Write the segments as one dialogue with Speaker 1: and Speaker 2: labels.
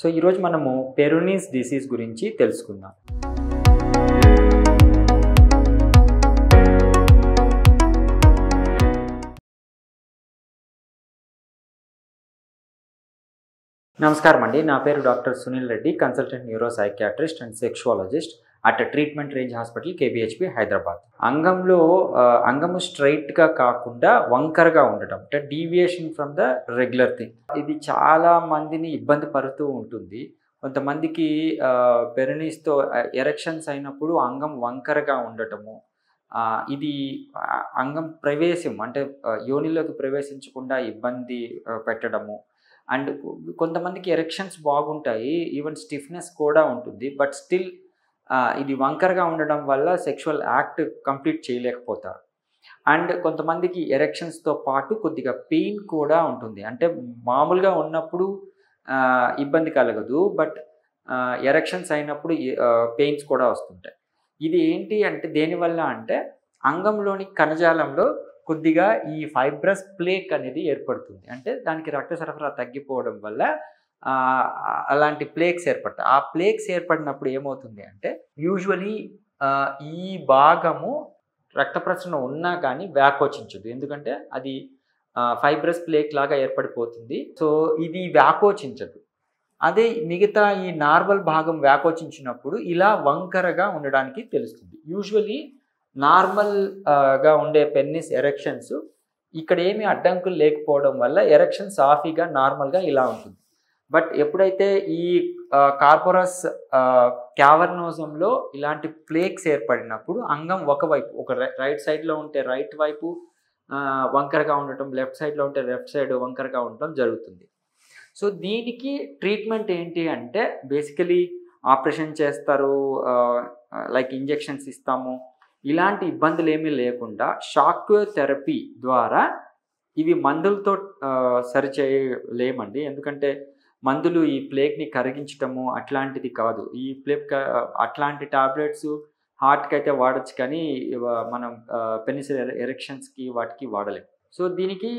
Speaker 1: So ఈరోజు మనము పెరోనీస్ disease గురించి తెలుసుకుందాం. నమస్కారం అండి, నా పేరు doctor Sunil Reddy, consultant neuro psychiatrist and sexologist at treatment range hospital KBHP Hyderabad. అంగము స్ట్రైట్గా కాకుండా వంకరగా ఉండటం, అంటే deviation from the regular thing. ఇది చాలా మందిని ఇబ్బంది పడుతూ ఉంటుంది. కొంతమందికి పెరోనీస్తో ఎరెక్షన్స్ అయినప్పుడు అంగం వంకరగా ఉండటము, ఇది అంగం ప్రవేశం అంటే యోనిలోకి ప్రవేశించకుండా ఇబ్బంది పెట్టడము. అండ్ కొంతమందికి ఎరెక్షన్స్ బాగుంటాయి, ఈవెన్ స్టిఫ్నెస్ కూడా ఉంటుంది, బట్ స్టిల్ ఇది వంకరగా ఉండడం వల్ల సెక్షువల్ యాక్ట్ కంప్లీట్ చేయలేకపోతారు. అండ్ కొంతమందికి ఎరెక్షన్స్తో పాటు కొద్దిగా పెయిన్ కూడా ఉంటుంది. అంటే మామూలుగా ఉన్నప్పుడు ఇబ్బంది కలగదు, బట్ ఎరెక్షన్స్ అయినప్పుడు పెయిన్స్ కూడా వస్తుంటాయి. ఇది ఏంటి అంటే దేనివల్ల అంటే అంగంలోని కణజాలంలో కొద్దిగా ఈ ఫైబ్రస్ ప్లేక్ అనేది ఏర్పడుతుంది. అంటే దానికి రక్త సరఫరా తగ్గిపోవడం వల్ల అలాంటి ప్లేక్స్ ఏర్పడతాయి. ఆ ప్లేక్స్ ఏర్పడినప్పుడు ఏమవుతుంది అంటే యూజువలీ ఈ భాగము రక్త ప్రసరణ ఉన్నా కానీ వ్యాకోచించదు, ఎందుకంటే అది ఫైబ్రస్ ప్లేక్ లాగా ఏర్పడిపోతుంది. సో ఇది వ్యాకోచించదు. అదే మిగతా ఈ నార్మల్ భాగం వ్యాకోచించినప్పుడు ఇలా వంకరగా ఉండడానికి తెలుస్తుంది. యూజువలీ నార్మల్గా ఉండే పెన్నిస్ ఎరెక్షన్స్ ఇక్కడ ఏమి అడ్డంకులు లేకపోవడం వల్ల ఎరెక్షన్ సాఫీగా నార్మల్గా ఇలా ఉంటుంది. బట్ ఎప్పుడైతే ఈ కార్పోరస్ క్యావర్నోజంలో ఇలాంటి ప్లేక్స్ ఏర్పడినప్పుడు అంగం ఒకవైపు, ఒక రైట్ సైడ్లో ఉంటే రైట్ వైపు వంకరగా ఉండటం, లెఫ్ట్ సైడ్లో ఉంటే లెఫ్ట్ సైడ్ వంకరగా ఉండటం జరుగుతుంది. సో దీనికి ట్రీట్మెంట్ ఏంటి అంటే బేసికలీ ఆపరేషన్ చేస్తారు, లైక్ ఇంజెక్షన్స్ ఇస్తాము. ఇలాంటి ఇబ్బందులు ఏమీ లేకుండా షాక్ వేవ్ థెరపీ ద్వారా ఇవి మందులతో సరిచేయలేమండి. ఎందుకంటే మందులు ఈ ప్లేక్ని కరిగించటము అట్లాంటిది కాదు. ఈ ప్లేక్ అట్లాంటి టాబ్లెట్స్ హార్ట్కి అయితే వాడచ్చు, కానీ మనం పెనిస్ ఎరెక్షన్స్కి వాటికి వాడలేము. సో దీనికి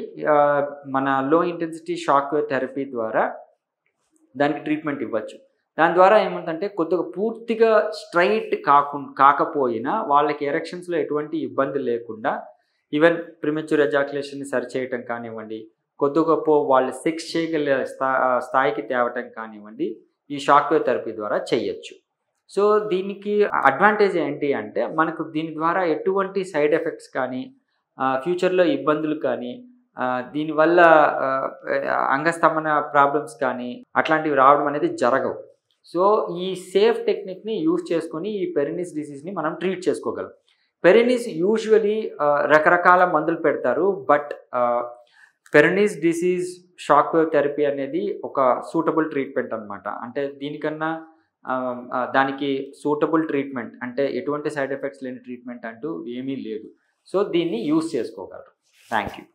Speaker 1: మన లో ఇంటెన్సిటీ షాక్ వేవ్ థెరపీ ద్వారా దానికి ట్రీట్మెంట్ ఇవ్వచ్చు. దాని ద్వారా ఏమంటే కొద్దిగా పూర్తిగా స్ట్రైట్ కాకపోయినా వాళ్ళకి ఎరెక్షన్స్లో ఎటువంటి ఇబ్బంది లేకుండా ఈవెన్ ప్రిమెచ్యూర్ ఎజాక్యులేషన్ని సరిచేయటం కానివ్వండి, కొద్ది గొప్ప వాళ్ళు సెక్స్ చేయగలిగే స్థాయికి తేవటం కానివ్వండి, ఈ షాక్ వేవ్ థెరపీ ద్వారా చేయొచ్చు. సో దీనికి అడ్వాంటేజ్ ఏంటి అంటే మనకు దీని ద్వారా ఎటువంటి సైడ్ ఎఫెక్ట్స్ కానీ ఫ్యూచర్లో ఇబ్బందులు కానీ దీనివల్ల అంగస్తంభన ప్రాబ్లమ్స్ కానీ అట్లాంటివి రావడం అనేది జరగవు. సో ఈ సేఫ్ టెక్నిక్ని యూజ్ చేసుకొని ఈ పెరోనీస్ డిసీజ్ని మనం ట్రీట్ చేసుకోగలం. పెరోనీస్ యూజువలీ రకరకాల మందులు పెడతారు, but Peyronie's disease shock wave therapy అనేది ఒక సూటబుల్ ట్రీట్మెంట్ అనమాట. అంటే దీనికన్నా దానికి సూటబుల్ ట్రీట్మెంట్ అంటే ఎటువంటి సైడ్ ఎఫెక్ట్స్ లేని ట్రీట్మెంట్ అంటూ ఏమీ లేదు. సో దీన్ని యూజ్ చేసుకోగలరు. Thank you.